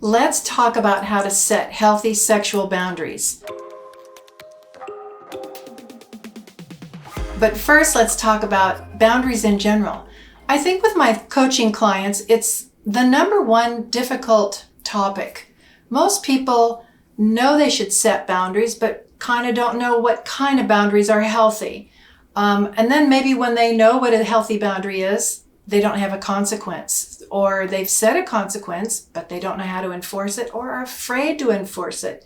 Let's talk about how to set healthy sexual boundaries. But first, let's talk about boundaries in general. I think with my coaching clients, it's the number one difficult topic. Most people know they should set boundaries, but kind of don't know what kind of boundaries are healthy. And then maybe when they know what a healthy boundary is, they don't have a consequence, or they've set a consequence, but they don't know how to enforce it or are afraid to enforce it.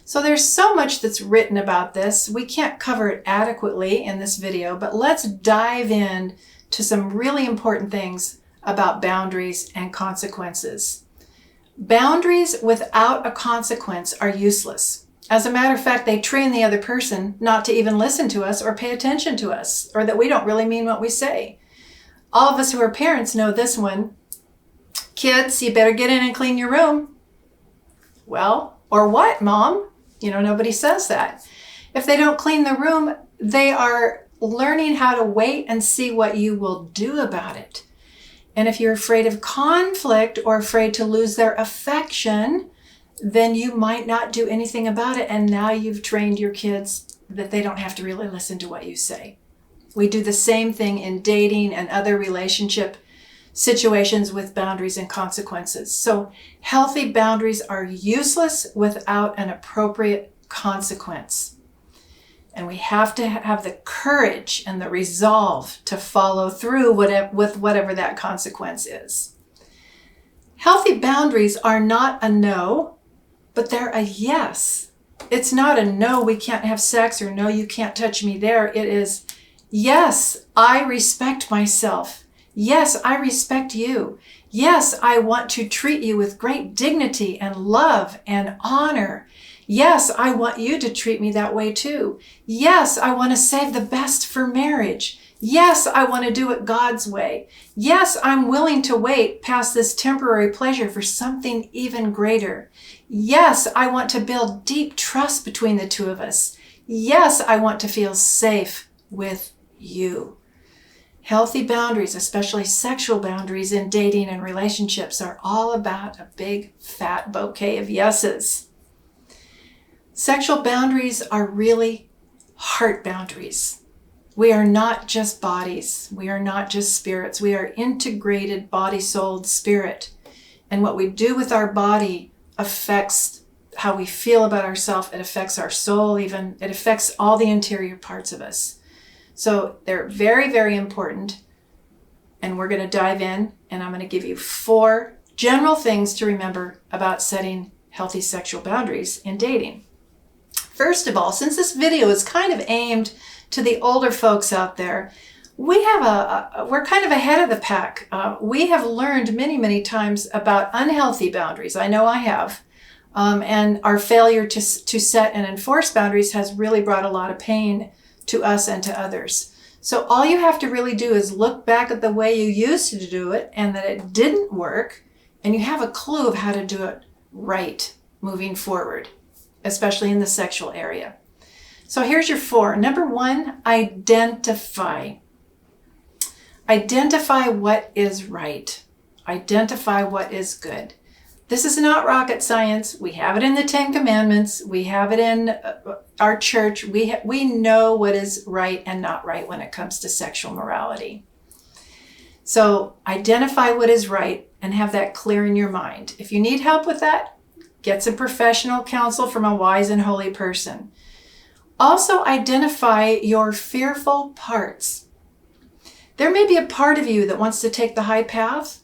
So there's so much that's written about this. We can't cover it adequately in this video, but let's dive in to some really important things about boundaries and consequences. Boundaries without a consequence are useless. As a matter of fact, they train the other person not to even listen to us or pay attention to us, or that we don't really mean what we say. All of us who are parents know this one. Kids, you better get in and clean your room. Well, or what, Mom? Nobody says that. If they don't clean the room, they are learning how to wait and see what you will do about it. And if you're afraid of conflict or afraid to lose their affection, then you might not do anything about it. And now you've trained your kids that they don't have to really listen to what you say. We do the same thing in dating and other relationship situations with boundaries and consequences. So healthy boundaries are useless without an appropriate consequence. And we have to have the courage and the resolve to follow through with whatever that consequence is. Healthy boundaries are not a no, but they're a yes. It's not a no, we can't have sex, or no, you can't touch me there. It is, yes, I respect myself. Yes, I respect you. Yes, I want to treat you with great dignity and love and honor. Yes, I want you to treat me that way too. Yes, I want to save the best for marriage. Yes, I want to do it God's way. Yes, I'm willing to wait past this temporary pleasure for something even greater. Yes, I want to build deep trust between the two of us. Yes, I want to feel safe with you. Healthy boundaries, especially sexual boundaries in dating and relationships, are all about a big fat bouquet of yeses. Sexual boundaries are really heart boundaries. We are not just bodies. We are not just spirits. We are integrated body, soul, spirit. And what we do with our body affects how we feel about ourselves. It affects our soul even. It affects all the interior parts of us. So they're very, very important. And we're going to dive in, and I'm going to give you 4 general things to remember about setting healthy sexual boundaries in dating. First of all, since this video is kind of aimed to the older folks out there, we're kind of ahead of the pack. We have learned many, many times about unhealthy boundaries. I know I have. And our failure to set and enforce boundaries has really brought a lot of pain to us and to others. So all you have to really do is look back at the way you used to do it and that it didn't work, and you have a clue of how to do it right moving forward, especially in the sexual area. So here's your 4. Number 1, identify. Identify what is right. Identify what is good. This is not rocket science. We have it in the 10 Commandments. We have it in our church. We know what is right and not right when it comes to sexual morality. So identify what is right and have that clear in your mind. If you need help with that, get some professional counsel from a wise and holy person. Also identify your fearful parts. There may be a part of you that wants to take the high path,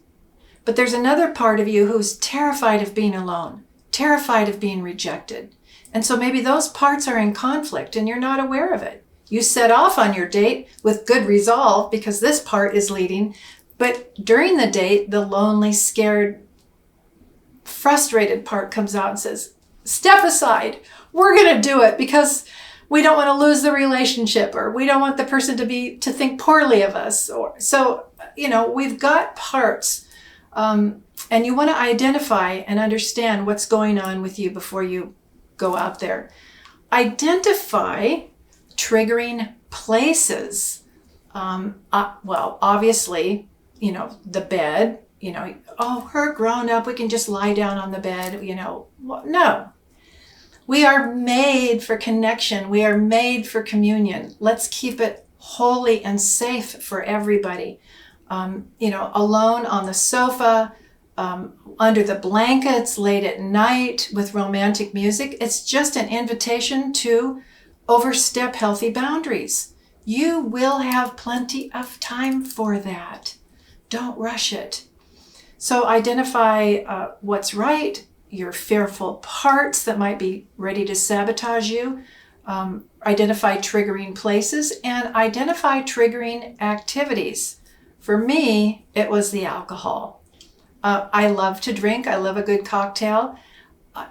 but there's another part of you who's terrified of being alone, terrified of being rejected. And so maybe those parts are in conflict and you're not aware of it. You set off on your date with good resolve because this part is leading, but during the date, the lonely, scared, frustrated part comes out and says, step aside, we're going to do it because we don't want to lose the relationship, or we don't want the person to think poorly of us. We've got parts. And you want to identify and understand what's going on with you before you go out there. Identify triggering places. Obviously, the bed, oh, we're grown up, we can just lie down on the bed, No. We are made for connection. We are made for communion. Let's keep it holy and safe for everybody. Alone on the sofa, under the blankets, late at night with romantic music. It's just an invitation to overstep healthy boundaries. You will have plenty of time for that. Don't rush it. So identify what's right, your fearful parts that might be ready to sabotage you, identify triggering places, and identify triggering activities. For me, it was the alcohol. I love to drink. I love a good cocktail.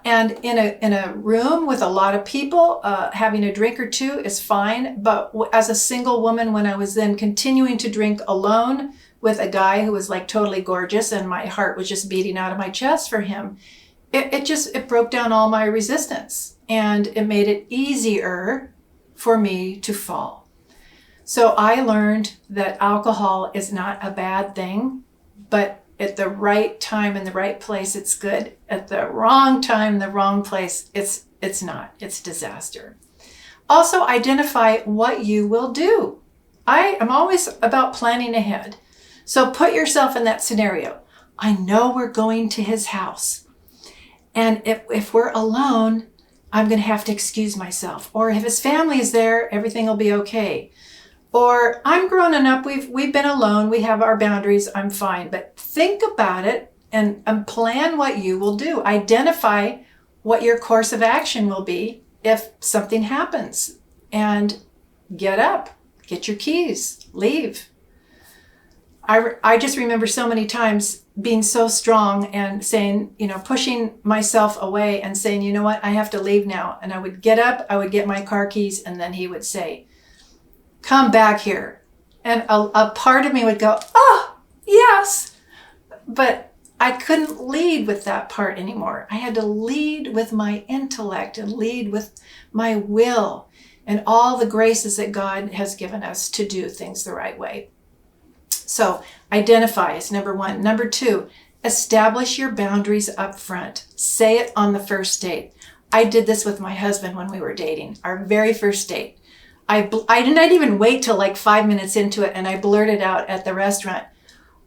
And in a room with a lot of people, having a drink or two is fine. But as a single woman, when I was then continuing to drink alone with a guy who was like totally gorgeous and my heart was just beating out of my chest for him, it broke down all my resistance, and it made it easier for me to fall. So I learned that alcohol is not a bad thing, but at the right time in the right place, it's good. At the wrong time, the wrong place, it's not. It's disaster. Also, identify what you will do. I am always about planning ahead. So put yourself in that scenario. I know we're going to his house. And if we're alone, I'm going to have to excuse myself. Or if his family is there, everything will be okay. Or I'm grown up, we've been alone, we have our boundaries, I'm fine. But think about it and plan what you will do. Identify what your course of action will be if something happens. And get up, get your keys, leave. I just remember so many times being so strong and saying, pushing myself away and saying, you know what, I have to leave now. And I would get up, I would get my car keys, and then he would say, come back here. And a part of me would go, oh, yes. But I couldn't lead with that part anymore. I had to lead with my intellect and lead with my will and all the graces that God has given us to do things the right way. So identify is number one. Number two, establish your boundaries up front. Say it on the first date. I did this with my husband when we were dating, our very first date. I did not even wait till like 5 minutes into it, and I blurted out at the restaurant,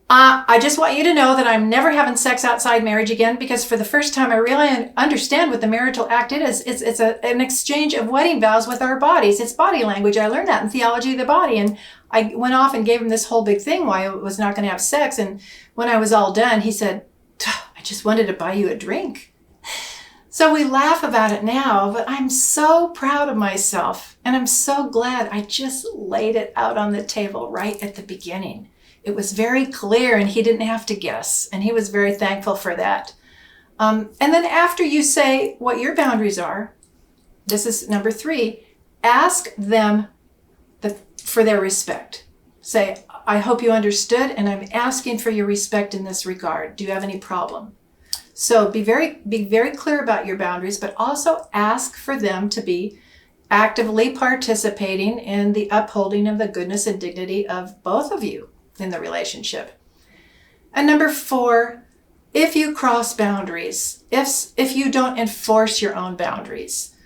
I just want you to know that I'm never having sex outside marriage again, because for the first time I really understand what the marital act is. It's an exchange of wedding vows with our bodies. It's body language. I learned that in theology of the body. And I went off and gave him this whole big thing why I was not going to have sex. And when I was all done, he said, I just wanted to buy you a drink. So we laugh about it now, but I'm so proud of myself. And I'm so glad I just laid it out on the table right at the beginning. It was very clear and he didn't have to guess. And he was very thankful for that. And then after you say what your boundaries are, this is number 3, ask them for their respect. Say, I hope you understood, and I'm asking for your respect in this regard. Do you have any problem? So be very clear about your boundaries, but also ask for them to be actively participating in the upholding of the goodness and dignity of both of you in the relationship. And number 4, if you cross boundaries, if you don't enforce your own boundaries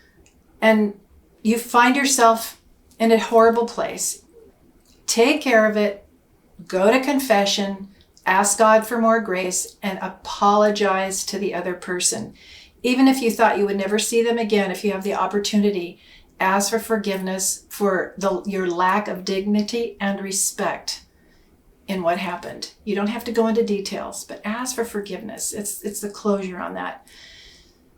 and you find yourself in a horrible place, take care of it, go to confession, ask God for more grace, and apologize to the other person. Even if you thought you would never see them again, if you have the opportunity, ask for forgiveness for your lack of dignity and respect in what happened. You don't have to go into details, but ask for forgiveness. It's the closure on that.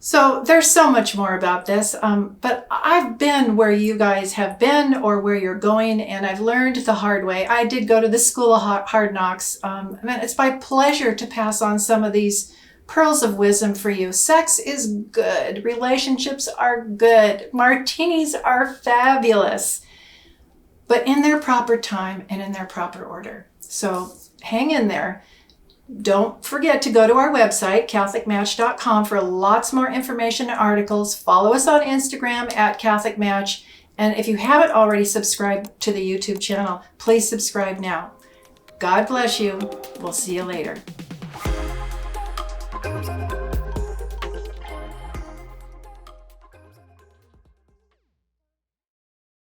So there's so much more about this, but I've been where you guys have been or where you're going, and I've learned the hard way. I did go to the School of Hard Knocks. It's my pleasure to pass on some of these pearls of wisdom for you. Sex is good. Relationships are good. Martinis are fabulous, but in their proper time and in their proper order. So hang in there. Don't forget to go to our website, CatholicMatch.com, for lots more information and articles. Follow us on Instagram at CatholicMatch. And if you haven't already subscribed to the YouTube channel, please subscribe now. God bless you. We'll see you later.